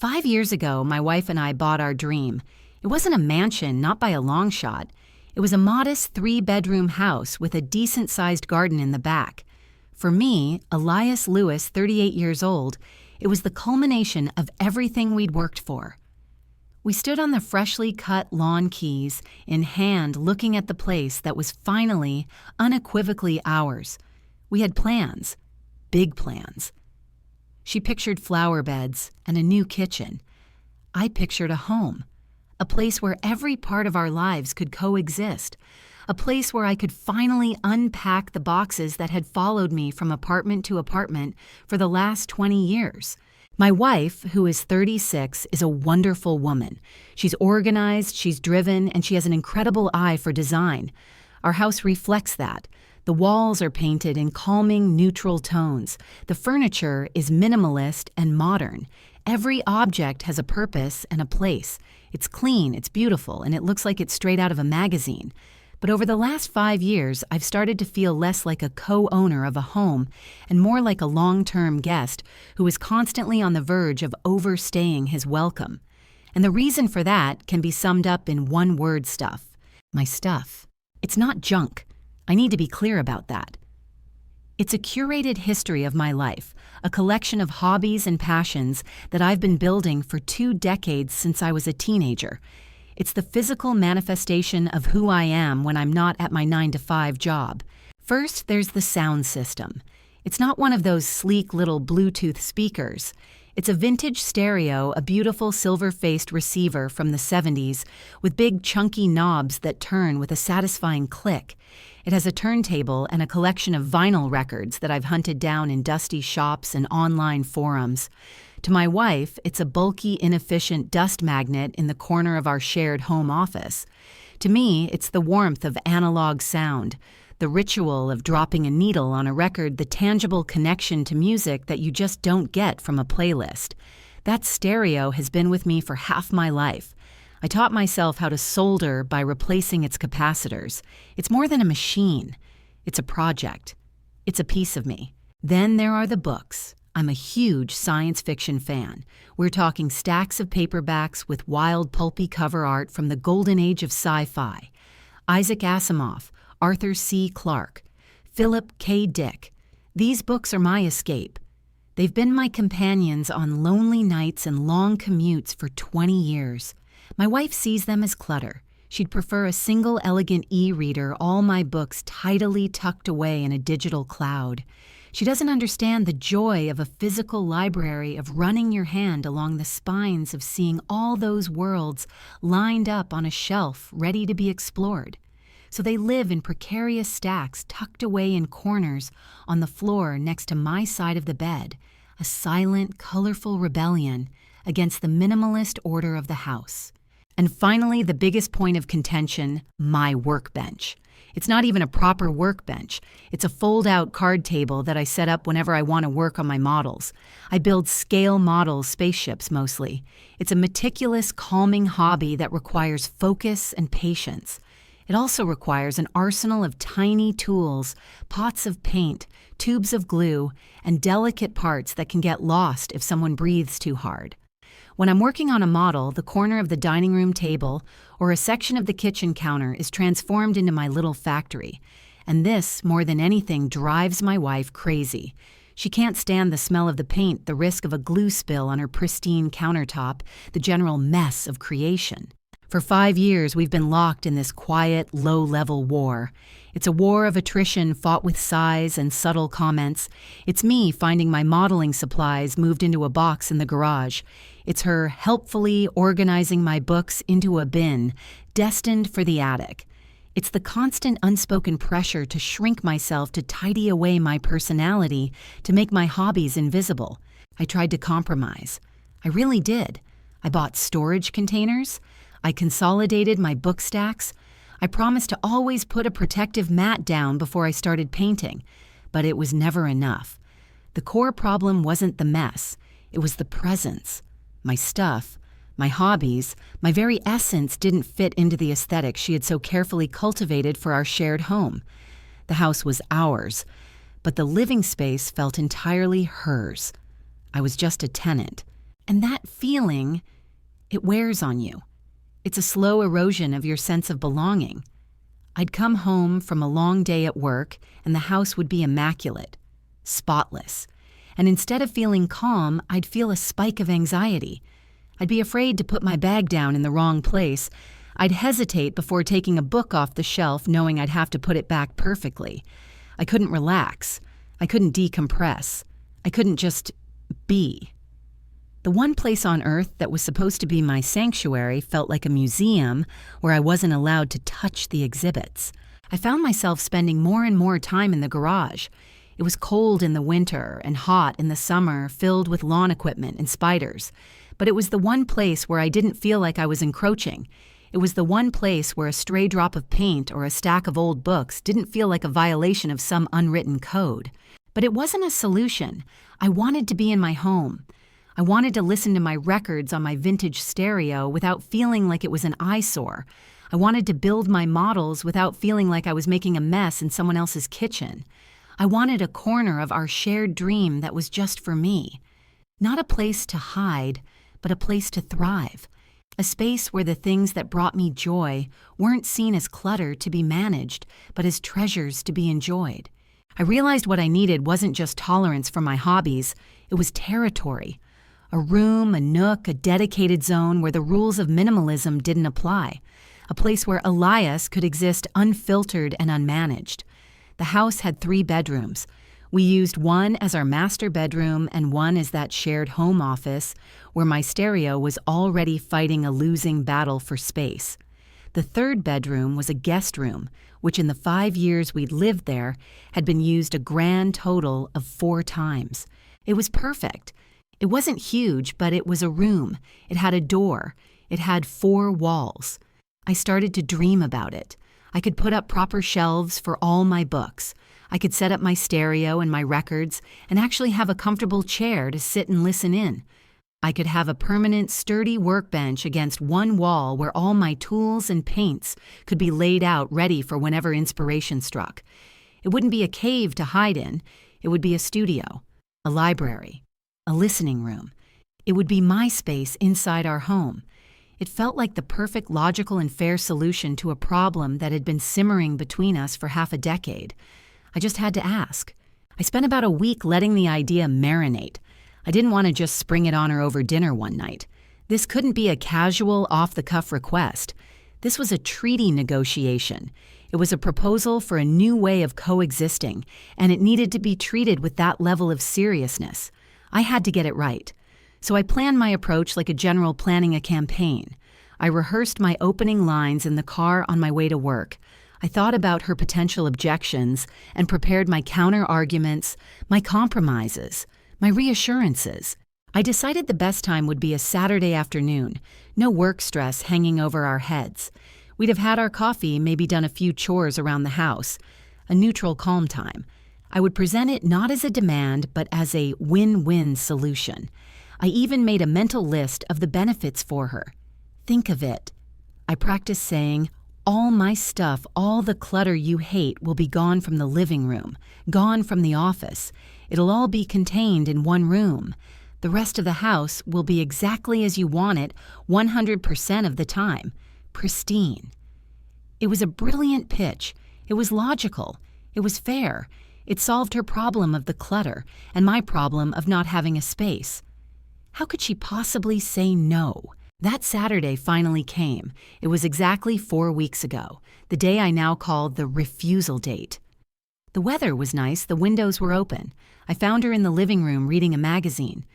5 years ago, my wife and I bought our dream. It wasn't a mansion, not by a long shot. It was a modest 3-bedroom house with a decent-sized garden in the back. For me, Elias Lewis, 38 years old, it was the culmination of everything we'd worked for. We stood on the freshly cut lawn keys in hand looking at the place that was finally, unequivocally ours. We had plans, big plans. She pictured flower beds and a new kitchen. I pictured a home, a place where every part of our lives could coexist, a place where I could finally unpack the boxes that had followed me from apartment to apartment for the last 20 years. My wife, who is 36, is a wonderful woman. She's organized, she's driven, and she has an incredible eye for design. Our house reflects that. The walls are painted in calming, neutral tones. The furniture is minimalist and modern. Every object has a purpose and a place. It's clean, it's beautiful, and it looks like it's straight out of a magazine. But over the last 5 years, I've started to feel less like a co-owner of a home and more like a long-term guest who is constantly on the verge of overstaying his welcome. And the reason for that can be summed up in one word: stuff. My stuff. It's not junk. I need to be clear about that. It's a curated history of my life, a collection of hobbies and passions that I've been building for 2 decades since I was a teenager. It's the physical manifestation of who I am when I'm not at my 9-to-5 job. First, there's the sound system. It's not one of those sleek little Bluetooth speakers. It's a vintage stereo, a beautiful silver-faced receiver from the 70s with big chunky knobs that turn with a satisfying click. It has a turntable and a collection of vinyl records that I've hunted down in dusty shops and online forums. To my wife, it's a bulky, inefficient dust magnet in the corner of our shared home office. To me, it's the warmth of analog sound, the ritual of dropping a needle on a record, the tangible connection to music that you just don't get from a playlist. That stereo has been with me for half my life. I taught myself how to solder by replacing its capacitors. It's more than a machine. It's a project. It's a piece of me. Then there are the books. I'm a huge science fiction fan. We're talking stacks of paperbacks with wild, pulpy cover art from the golden age of sci-fi. Isaac Asimov, Arthur C. Clarke, Philip K. Dick. These books are my escape. They've been my companions on lonely nights and long commutes for 20 years. My wife sees them as clutter. She'd prefer a single elegant e-reader, all my books tidily tucked away in a digital cloud. She doesn't understand the joy of a physical library, of running your hand along the spines, of seeing all those worlds lined up on a shelf ready to be explored. So they live in precarious stacks tucked away in corners on the floor next to my side of the bed, a silent, colorful rebellion against the minimalist order of the house. And finally, the biggest point of contention, my workbench. It's not even a proper workbench. It's a fold-out card table that I set up whenever I want to work on my models. I build scale models, spaceships mostly. It's a meticulous, calming hobby that requires focus and patience. It also requires an arsenal of tiny tools, pots of paint, tubes of glue, and delicate parts that can get lost if someone breathes too hard. When I'm working on a model, the corner of the dining room table or a section of the kitchen counter is transformed into my little factory. And this, more than anything, drives my wife crazy. She can't stand the smell of the paint, the risk of a glue spill on her pristine countertop, the general mess of creation. For 5 years, we've been locked in this quiet, low-level war. It's a war of attrition fought with sighs and subtle comments. It's me finding my modeling supplies moved into a box in the garage. It's her helpfully organizing my books into a bin, destined for the attic. It's the constant unspoken pressure to shrink myself, to tidy away my personality, to make my hobbies invisible. I tried to compromise. I really did. I bought storage containers. I consolidated my book stacks. I promised to always put a protective mat down before I started painting, but it was never enough. The core problem wasn't the mess. It was the presence. My stuff, my hobbies, my very essence didn't fit into the aesthetic she had so carefully cultivated for our shared home. The house was ours, but the living space felt entirely hers. I was just a tenant. And that feeling, it wears on you. It's a slow erosion of your sense of belonging. I'd come home from a long day at work, and the house would be immaculate, spotless. And instead of feeling calm, I'd feel a spike of anxiety. I'd be afraid to put my bag down in the wrong place. I'd hesitate before taking a book off the shelf, knowing I'd have to put it back perfectly. I couldn't relax. I couldn't decompress. I couldn't just be. The one place on earth that was supposed to be my sanctuary felt like a museum where I wasn't allowed to touch the exhibits. I found myself spending more and more time in the garage. It was cold in the winter and hot in the summer, filled with lawn equipment and spiders. But it was the one place where I didn't feel like I was encroaching. It was the one place where a stray drop of paint or a stack of old books didn't feel like a violation of some unwritten code. But it wasn't a solution. I wanted to be in my home. I wanted to listen to my records on my vintage stereo without feeling like it was an eyesore. I wanted to build my models without feeling like I was making a mess in someone else's kitchen. I wanted a corner of our shared dream that was just for me. Not a place to hide, but a place to thrive. A space where the things that brought me joy weren't seen as clutter to be managed, but as treasures to be enjoyed. I realized what I needed wasn't just tolerance for my hobbies, it was territory. A room, a nook, a dedicated zone where the rules of minimalism didn't apply. A place where Elias could exist unfiltered and unmanaged. The house had 3 bedrooms. We used one as our master bedroom and one as that shared home office where my stereo was already fighting a losing battle for space. The 3rd bedroom was a guest room, which in the 5 years we'd lived there had been used a grand total of 4 times. It was perfect. It wasn't huge, but it was a room. It had a door. It had 4 walls. I started to dream about it. I could put up proper shelves for all my books. I could set up my stereo and my records and actually have a comfortable chair to sit and listen in. I could have a permanent, sturdy workbench against one wall where all my tools and paints could be laid out ready for whenever inspiration struck. It wouldn't be a cave to hide in. It would be a studio, a library, a listening room. It would be my space inside our home. It felt like the perfect logical and fair solution to a problem that had been simmering between us for half a decade. I just had to ask. I spent about a week letting the idea marinate. I didn't want to just spring it on her over dinner one night. This couldn't be a casual, off-the-cuff request. This was a treaty negotiation. It was a proposal for a new way of coexisting, and it needed to be treated with that level of seriousness. I had to get it right. So I planned my approach like a general planning a campaign. I rehearsed my opening lines in the car on my way to work. I thought about her potential objections and prepared my counter-arguments, my compromises, my reassurances. I decided the best time would be a Saturday afternoon, no work stress hanging over our heads. We'd have had our coffee, maybe done a few chores around the house, a neutral calm time. I would present it not as a demand, but as a win-win solution. I even made a mental list of the benefits for her. Think of it. I practiced saying, all my stuff, all the clutter you hate will be gone from the living room, gone from the office. It'll all be contained in one room. The rest of the house will be exactly as you want it 100% of the time. Pristine. It was a brilliant pitch. It was logical. It was fair. It solved her problem of the clutter and my problem of not having a space. How could she possibly say no? That Saturday finally came. It was exactly 4 weeks ago, the day I now called the refusal date. The weather was nice, the windows were open. I found her in the living room reading a magazine.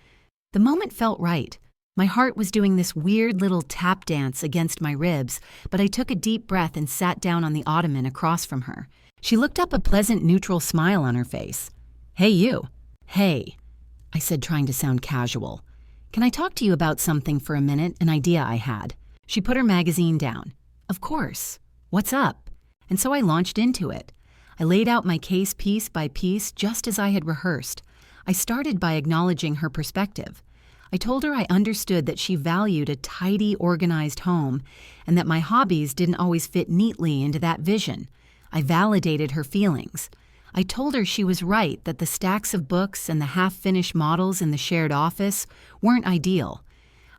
The moment felt right. My heart was doing this weird little tap dance against my ribs, but I took a deep breath and sat down on the ottoman across from her. She looked up, a pleasant, neutral smile on her face. "Hey, you." "Hey," I said, trying to sound casual. "Can I talk to you about something for a minute, an idea I had?" She put her magazine down. "Of course. What's up?" And so I launched into it. I laid out my case piece by piece just as I had rehearsed. I started by acknowledging her perspective. I told her I understood that she valued a tidy, organized home and that my hobbies didn't always fit neatly into that vision. I validated her feelings. I told her she was right that the stacks of books and the half-finished models in the shared office weren't ideal.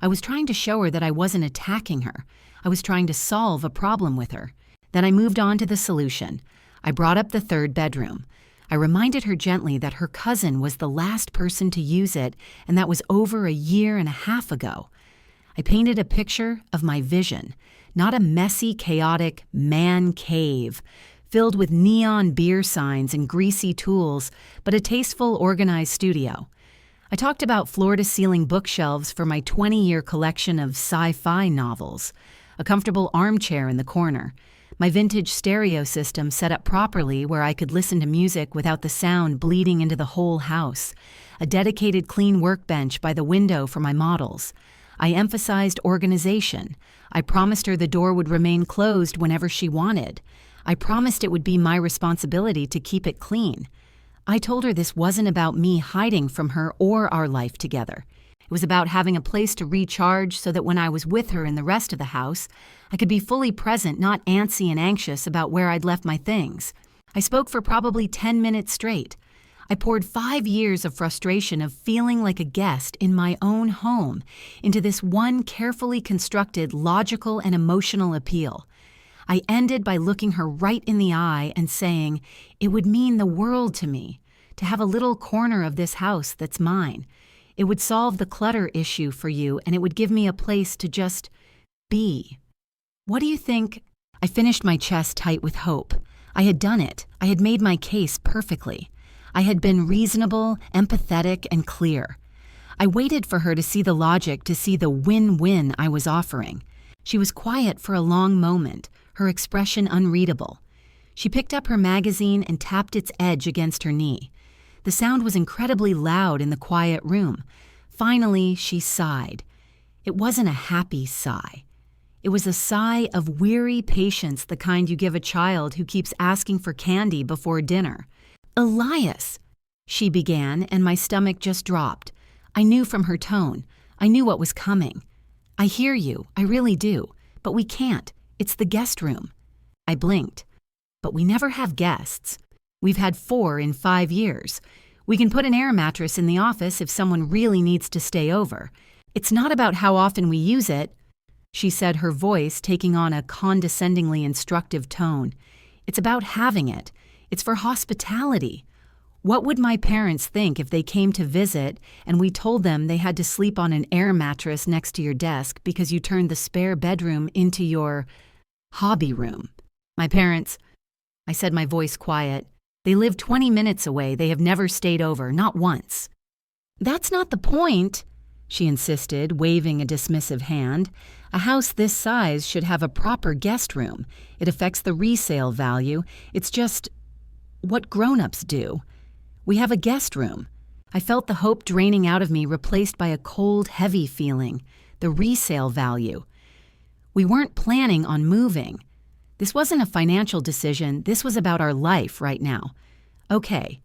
I was trying to show her that I wasn't attacking her. I was trying to solve a problem with her. Then I moved on to the solution. I brought up the third bedroom. I reminded her gently that her cousin was the last person to use it, and that was over a year and a half ago. I painted a picture of my vision, not a messy, chaotic man cave, filled with neon beer signs and greasy tools, but a tasteful, organized studio. I talked about floor-to-ceiling bookshelves for my 20-year collection of sci-fi novels, a comfortable armchair in the corner, my vintage stereo system set up properly where I could listen to music without the sound bleeding into the whole house, a dedicated clean workbench by the window for my models. I emphasized organization. I promised her the door would remain closed whenever she wanted. I promised it would be my responsibility to keep it clean. I told her this wasn't about me hiding from her or our life together. It was about having a place to recharge so that when I was with her in the rest of the house, I could be fully present, not antsy and anxious about where I'd left my things. I spoke for probably 10 minutes straight. I poured 5 years of frustration of feeling like a guest in my own home into this one carefully constructed logical and emotional appeal. I ended by looking her right in the eye and saying, it would mean the world to me to have a little corner of this house that's mine. It would solve the clutter issue for you, and it would give me a place to just be. What do you think? I finished my chest tight with hope. I had done it. I had made my case perfectly. I had been reasonable, empathetic, and clear. I waited for her to see the logic, to see the win-win I was offering. She was quiet for a long moment, her expression unreadable. She picked up her magazine and tapped its edge against her knee. The sound was incredibly loud in the quiet room. Finally, she sighed. It wasn't a happy sigh. It was a sigh of weary patience, the kind you give a child who keeps asking for candy before dinner. "Elias," she began, and my stomach just dropped. I knew from her tone. I knew what was coming. "I hear you, I really do. But we can't. It's the guest room." I blinked. "But we never have guests. We've had 4 in 5 years. We can put an air mattress in the office if someone really needs to stay over. It's not about how often we use it," she said, her voice taking on a condescendingly instructive tone. "It's about having it. It's for hospitality. What would my parents think if they came to visit and we told them they had to sleep on an air mattress next to your desk because you turned the spare bedroom into your hobby room? My parents," I said, my voice quiet, "they live 20 minutes away. They have never stayed over, not once." "That's not the point," she insisted, waving a dismissive hand. "A house this size should have a proper guest room. It affects the resale value. It's just what grown-ups do. We have a guest room." I felt the hope draining out of me, replaced by a cold, heavy feeling. The resale value. We weren't planning on moving. This wasn't a financial decision. This was about our life right now. "Okay,"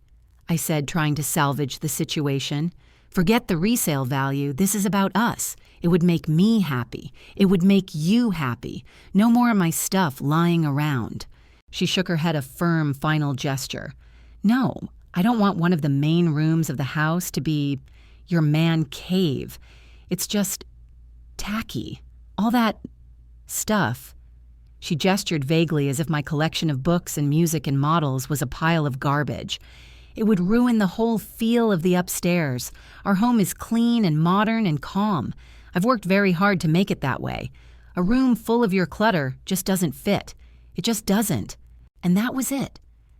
I said, trying to salvage the situation. "Forget the resale value. This is about us. It would make me happy. It would make you happy. No more of my stuff lying around." She shook her head, a firm, final gesture. "No, I don't want one of the main rooms of the house to be your man cave. It's just tacky. All that stuff." She gestured vaguely as if my collection of books and music and models was a pile of garbage. "It would ruin the whole feel of the upstairs. Our home is clean and modern and calm. I've worked very hard to make it that way. A room full of your clutter just doesn't fit. It just doesn't." And that was it.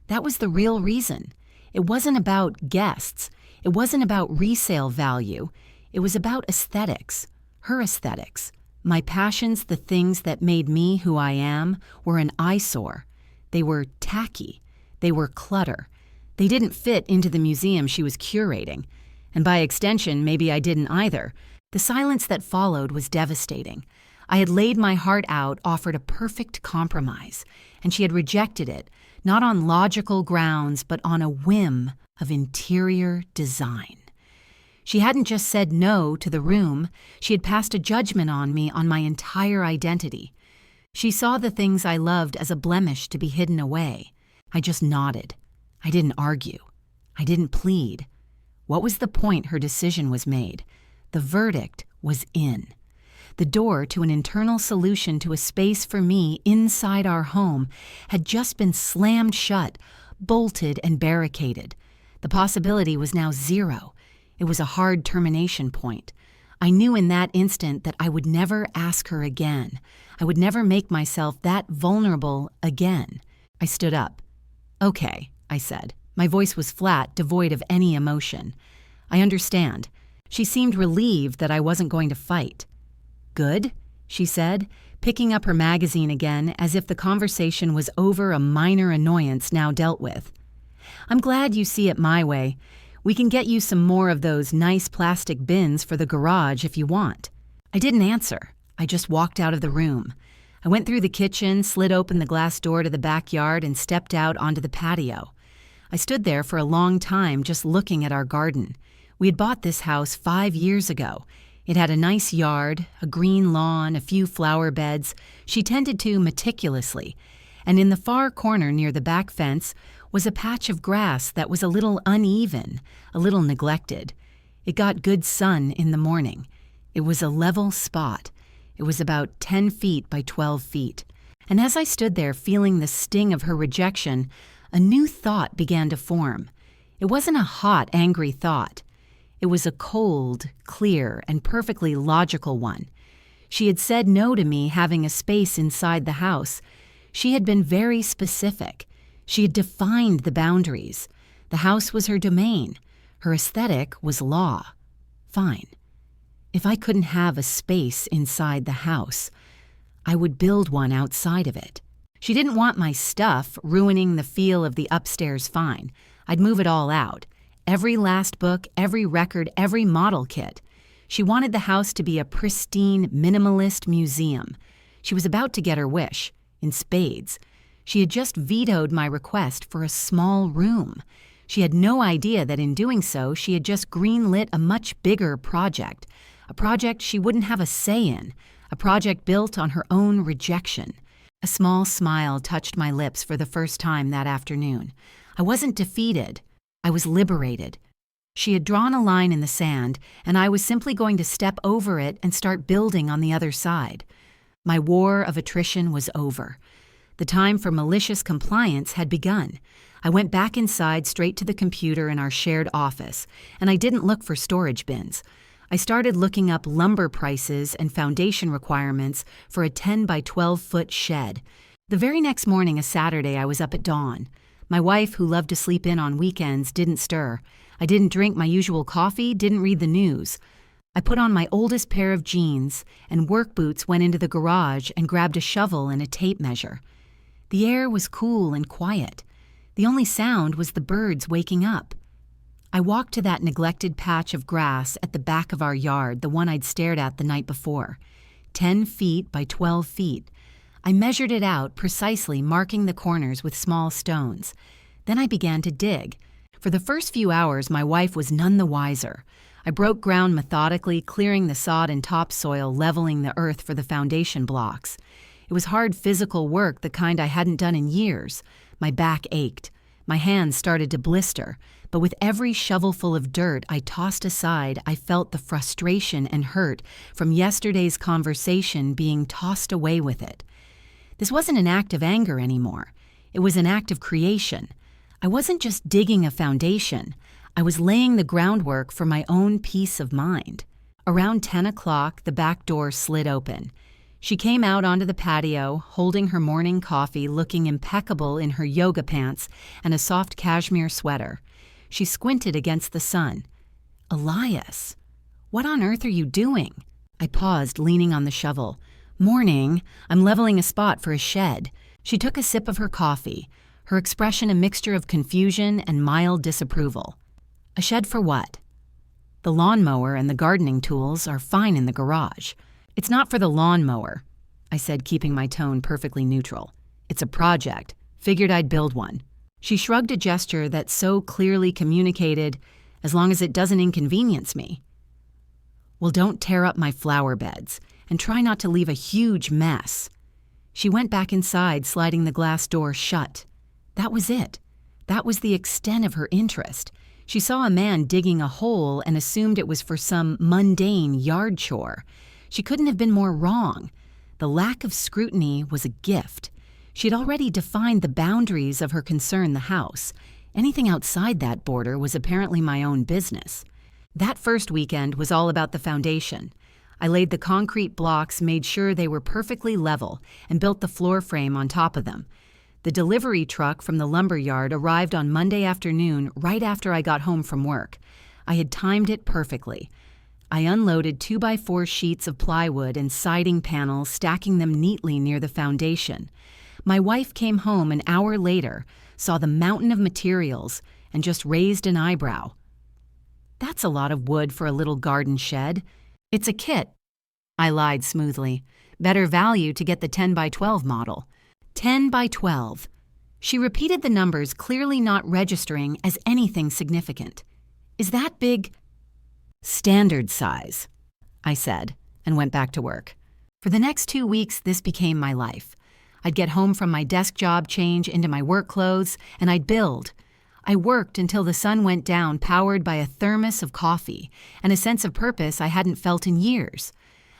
That was the real reason. It wasn't about guests. It wasn't about resale value. It was about aesthetics. Her aesthetics. My passions, the things that made me who I am, were an eyesore. They were tacky. They were clutter. They didn't fit into the museum she was curating. And by extension, maybe I didn't either. The silence that followed was devastating. I had laid my heart out, offered a perfect compromise, and she had rejected it, not on logical grounds, but on a whim of interior design. She hadn't just said no to the room, she had passed a judgment on me, on my entire identity. She saw the things I loved as a blemish to be hidden away. I just nodded. I didn't argue. I didn't plead. What was the point her decision was made? The verdict was in. The door to an internal solution to a space for me inside our home had just been slammed shut, bolted and barricaded. The possibility was now zero. It was a hard termination point. I knew in that instant that I would never ask her again. I would never make myself that vulnerable again. I stood up. "Okay," I said. My voice was flat, devoid of any emotion. "I understand." She seemed relieved that I wasn't going to fight. "Good," she said, picking up her magazine again as if the conversation was over a minor annoyance now dealt with. "I'm glad you see it my way. We can get you some more of those nice plastic bins for the garage if you want." I didn't answer. I just walked out of the room. I went through the kitchen, slid open the glass door to the backyard, and stepped out onto the patio. I stood there for a long time just looking at our garden. We had bought this house 5 years ago. It had a nice yard, a green lawn, a few flower beds she tended to meticulously, and in the far corner near the back fence was a patch of grass that was a little uneven, a little neglected. It got good sun in the morning. It was a level spot. It was about 10 feet by 12 feet. And as I stood there feeling the sting of her rejection, a new thought began to form. It wasn't a hot, angry thought. It was a cold, clear, and perfectly logical one. She had said no to me having a space inside the house. She had been very specific. She had defined the boundaries. The house was her domain. Her aesthetic was law. Fine. If I couldn't have a space inside the house, I would build one outside of it. She didn't want my stuff ruining the feel of the upstairs fine. I'd move it all out. Every last book, every record, every model kit. She wanted the house to be a pristine, minimalist museum. She was about to get her wish, in spades. She had just vetoed my request for a small room. She had no idea that in doing so, she had just greenlit a much bigger project, a project she wouldn't have a say in, a project built on her own rejection. A small smile touched my lips for the first time that afternoon. I wasn't defeated. I was liberated. She had drawn a line in the sand, and I was simply going to step over it and start building on the other side. My war of attrition was over. The time for malicious compliance had begun. I went back inside straight to the computer in our shared office, and I didn't look for storage bins. I started looking up lumber prices and foundation requirements for a 10 by 12 foot shed. The very next morning, a Saturday, I was up at dawn. My wife, who loved to sleep in on weekends, didn't stir. I didn't drink my usual coffee, didn't read the news. I put on my oldest pair of jeans, and work boots went into the garage and grabbed a shovel and a tape measure. The air was cool and quiet. The only sound was the birds waking up. I walked to that neglected patch of grass at the back of our yard, the one I'd stared at the night before. 10 feet by 12 feet. I measured it out precisely, marking the corners with small stones. Then I began to dig. For the first few hours, my wife was none the wiser. I broke ground methodically, clearing the sod and topsoil, leveling the earth for the foundation blocks. It was hard physical work, the kind I hadn't done in years. My back ached. My hands started to blister. But with every shovelful of dirt I tossed aside, I felt the frustration and hurt from yesterday's conversation being tossed away with it. This wasn't an act of anger anymore. It was an act of creation. I wasn't just digging a foundation. I was laying the groundwork for my own peace of mind. Around 10 o'clock, the back door slid open. She came out onto the patio, holding her morning coffee, looking impeccable in her yoga pants and a soft cashmere sweater. She squinted against the sun. "Elias, what on earth are you doing?" I paused, leaning on the shovel. "Morning. I'm leveling a spot for a shed." She took a sip of her coffee, her expression a mixture of confusion and mild disapproval. "A shed for what?" "The lawnmower and the gardening tools are fine in the garage." "It's not for the lawnmower," I said, keeping my tone perfectly neutral. "It's a project. Figured I'd build one." She shrugged a gesture that so clearly communicated, "As long as it doesn't inconvenience me." "Well, don't tear up my flower beds, and try not to leave a huge mess." She went back inside, sliding the glass door shut. That was it. That was the extent of her interest. She saw a man digging a hole and assumed it was for some mundane yard chore. She couldn't have been more wrong. The lack of scrutiny was a gift. She had already defined the boundaries of her concern, the house. Anything outside that border was apparently my own business. That first weekend was all about the foundation. I laid the concrete blocks, made sure they were perfectly level, and built the floor frame on top of them. The delivery truck from the lumber yard arrived on Monday afternoon right after I got home from work. I had timed it perfectly. I unloaded 2x4 sheets of plywood and siding panels, stacking them neatly near the foundation. My wife came home an hour later, saw the mountain of materials, and just raised an eyebrow. "That's a lot of wood for a little garden shed." "It's a kit." I lied smoothly. "Better value to get the 10x12 model." 10x12. She repeated the numbers, clearly not registering as anything significant. "Is that big?" "Standard size," I said, and went back to work. For the next 2 weeks, this became my life. I'd get home from my desk job, change into my work clothes, and I'd build. I worked until the sun went down, powered by a thermos of coffee and a sense of purpose I hadn't felt in years.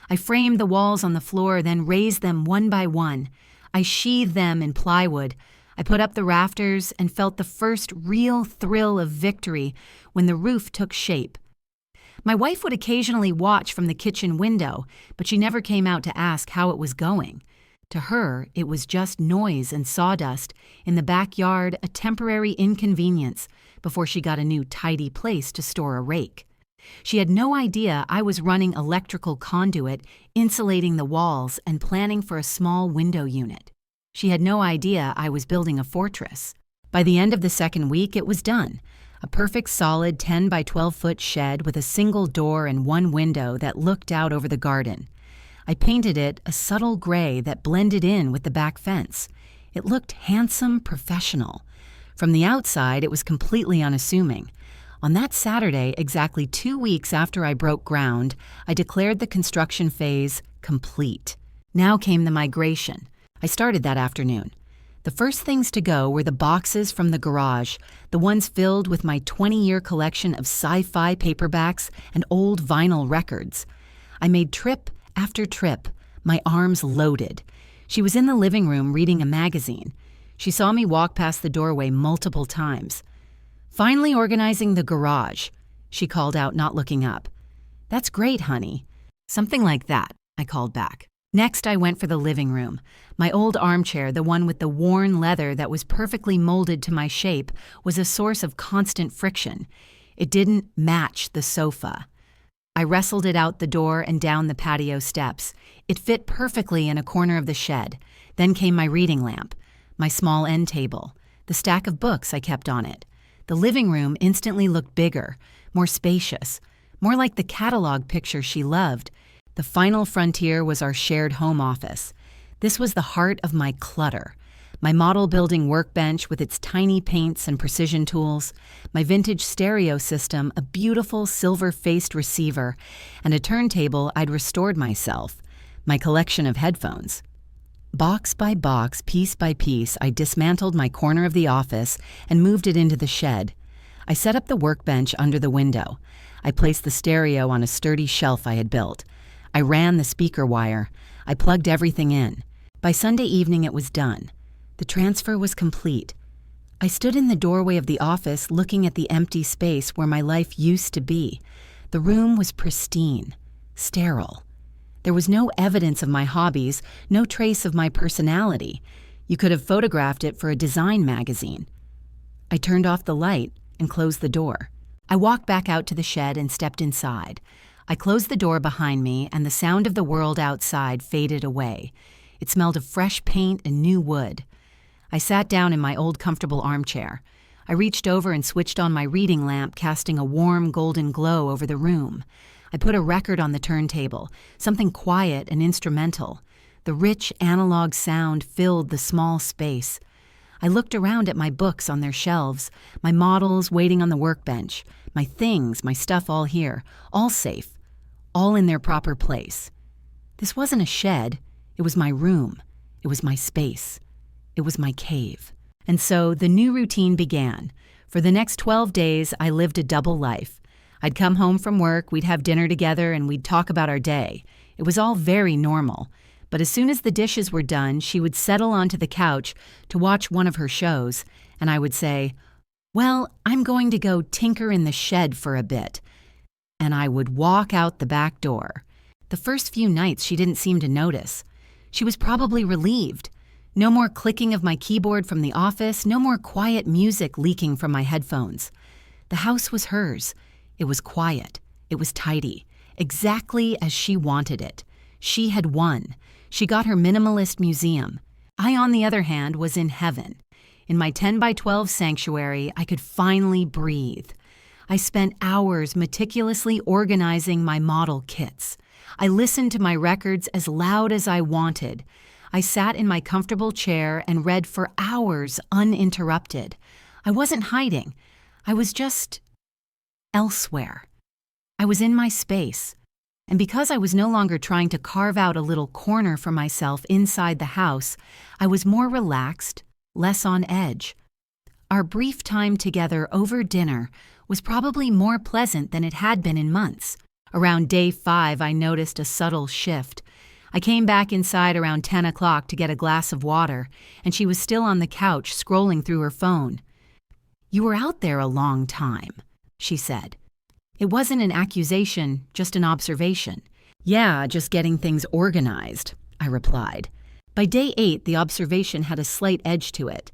I framed the walls on the floor, then raised them one by one. I sheathed them in plywood. I put up the rafters and felt the first real thrill of victory when the roof took shape. My wife would occasionally watch from the kitchen window, but she never came out to ask how it was going. To her, it was just noise and sawdust in the backyard, a temporary inconvenience before she got a new tidy place to store a rake. She had no idea I was running electrical conduit, insulating the walls, and planning for a small window unit. She had no idea I was building a fortress. By the end of the second week, it was done. A perfect solid 10x12-foot shed with a single door and one window that looked out over the garden. I painted it a subtle gray that blended in with the back fence. It looked handsome, professional. From the outside, it was completely unassuming. On that Saturday, exactly 2 weeks after I broke ground, I declared the construction phase complete. Now came the migration. I started that afternoon. The first things to go were the boxes from the garage, the ones filled with my 20-year collection of sci-fi paperbacks and old vinyl records. I made trip after trip, my arms loaded. She was in the living room reading a magazine. She saw me walk past the doorway multiple times. "Finally organizing the garage," she called out, not looking up. "That's great, honey." "Something like that," I called back. Next, I went for the living room. My old armchair, the one with the worn leather that was perfectly molded to my shape, was a source of constant friction. It didn't match the sofa. I wrestled it out the door and down the patio steps. It fit perfectly in a corner of the shed. Then came my reading lamp, my small end table, the stack of books I kept on it. The living room instantly looked bigger, more spacious, more like the catalog picture she loved. The final frontier was our shared home office. This was the heart of my clutter. My model building workbench with its tiny paints and precision tools, my vintage stereo system, a beautiful silver-faced receiver, and a turntable I'd restored myself, my collection of headphones. Box by box, piece by piece, I dismantled my corner of the office and moved it into the shed. I set up the workbench under the window. I placed the stereo on a sturdy shelf I had built. I ran the speaker wire. I plugged everything in. By Sunday evening, it was done. The transfer was complete. I stood in the doorway of the office looking at the empty space where my life used to be. The room was pristine, sterile. There was no evidence of my hobbies, no trace of my personality. You could have photographed it for a design magazine. I turned off the light and closed the door. I walked back out to the shed and stepped inside. I closed the door behind me, and the sound of the world outside faded away. It smelled of fresh paint and new wood. I sat down in my old comfortable armchair. I reached over and switched on my reading lamp, casting a warm golden glow over the room. I put a record on the turntable, something quiet and instrumental. The rich analog sound filled the small space. I looked around at my books on their shelves, my models waiting on the workbench, my things, my stuff all here, all safe, all in their proper place. This wasn't a shed. It was my room. It was my space. It was my cave. And so the new routine began. For the next 12 days, I lived a double life. I'd come home from work, we'd have dinner together, and we'd talk about our day. It was all very normal. But as soon as the dishes were done, she would settle onto the couch to watch one of her shows, and I would say, "Well, I'm going to go tinker in the shed for a bit." And I would walk out the back door. The first few nights she didn't seem to notice. She was probably relieved. No more clicking of my keyboard from the office, no more quiet music leaking from my headphones. The house was hers. It was quiet. It was tidy. Exactly as she wanted it. She had won. She got her minimalist museum. I, on the other hand, was in heaven. In my 10 by 12 sanctuary, I could finally breathe. I spent hours meticulously organizing my model kits. I listened to my records as loud as I wanted. I sat in my comfortable chair and read for hours uninterrupted. I wasn't hiding. I was just elsewhere. I was in my space. And because I was no longer trying to carve out a little corner for myself inside the house, I was more relaxed, less on edge. Our brief time together over dinner was probably more pleasant than it had been in months. Around day 5, I noticed a subtle shift. I came back inside around 10 o'clock to get a glass of water, and she was still on the couch scrolling through her phone. "You were out there a long time," she said. It wasn't an accusation, just an observation. "Yeah, just getting things organized," I replied. By day 8, the observation had a slight edge to it.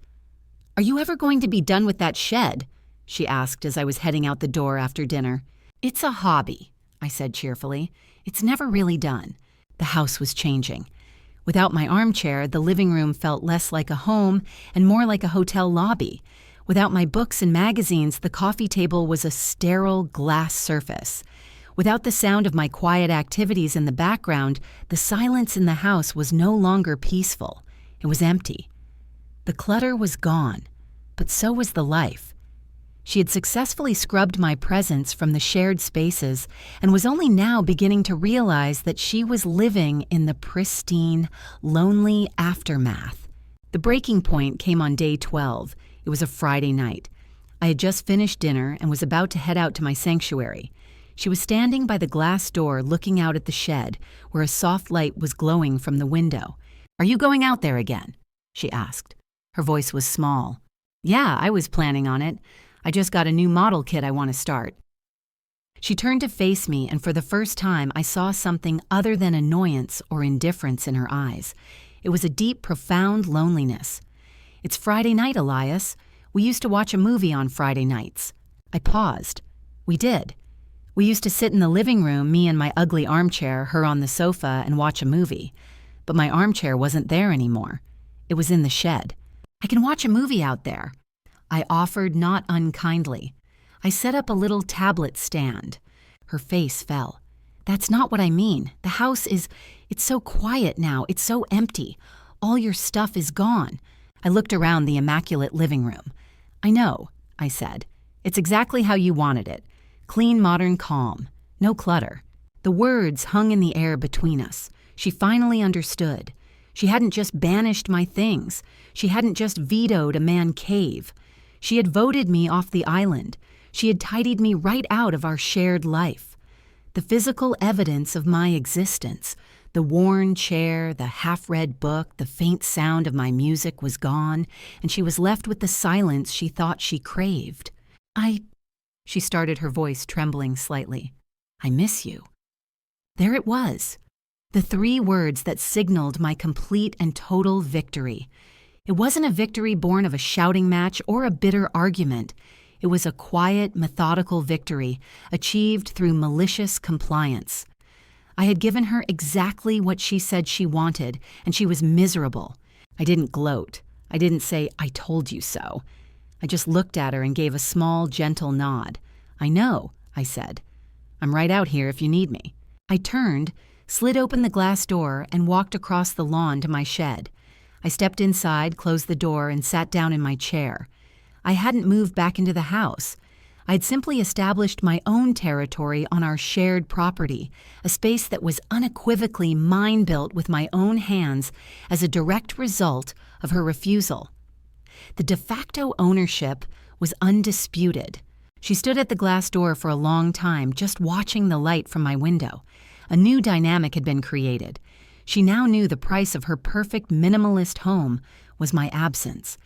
"Are you ever going to be done with that shed?" she asked as I was heading out the door after dinner. "It's a hobby," I said cheerfully. "It's never really done." The house was changing. Without my armchair, the living room felt less like a home and more like a hotel lobby. Without my books and magazines, the coffee table was a sterile glass surface. Without the sound of my quiet activities in the background, the silence in the house was no longer peaceful. It was empty. The clutter was gone, but so was the life. She had successfully scrubbed my presence from the shared spaces and was only now beginning to realize that she was living in the pristine, lonely aftermath. The breaking point came on day 12. It was a Friday night. I had just finished dinner and was about to head out to my sanctuary. She was standing by the glass door looking out at the shed, where a soft light was glowing from the window. "Are you going out there again?" she asked. Her voice was small. "Yeah, I was planning on it. I just got a new model kit I want to start." She turned to face me, and for the first time, I saw something other than annoyance or indifference in her eyes. It was a deep, profound loneliness. "It's Friday night, Elias. We used to watch a movie on Friday nights." I paused. We did. We used to sit in the living room, me in my ugly armchair, her on the sofa, and watch a movie. But my armchair wasn't there anymore. It was in the shed. "I can watch a movie out there," I offered, not unkindly. I set up a little tablet stand. Her face fell. "That's not what I mean. The house it's so quiet now. It's so empty. All your stuff is gone." I looked around the immaculate living room. "I know," I said. "It's exactly how you wanted it. Clean, modern, calm. No clutter." The words hung in the air between us. She finally understood. She hadn't just banished my things. She hadn't just vetoed a man cave. She had voted me off the island. She had tidied me right out of our shared life. The physical evidence of my existence, the worn chair, the half-read book, the faint sound of my music was gone, and she was left with the silence she thought she craved. She started, her voice trembling slightly. "I miss you." There it was. The 3 words that signaled my complete and total victory. It wasn't a victory born of a shouting match or a bitter argument. It was a quiet, methodical victory achieved through malicious compliance. I had given her exactly what she said she wanted, and she was miserable. I didn't gloat. I didn't say, "I told you so." I just looked at her and gave a small, gentle nod. "I know," I said. "I'm right out here if you need me." I turned, slid open the glass door, and walked across the lawn to my shed. I stepped inside, closed the door, and sat down in my chair. I hadn't moved back into the house. I had simply established my own territory on our shared property, a space that was unequivocally mine built with my own hands as a direct result of her refusal. The de facto ownership was undisputed. She stood at the glass door for a long time, just watching the light from my window. A new dynamic had been created. She now knew the price of her perfect minimalist home was my absence,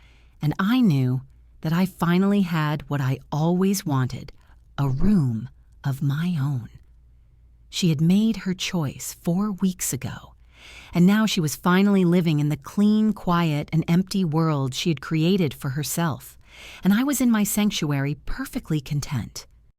and I knew that I finally had what I always wanted, a room of my own. She had made her choice 4 weeks ago, and now she was finally living in the clean, quiet, and empty world she had created for herself, and I was in my sanctuary perfectly content.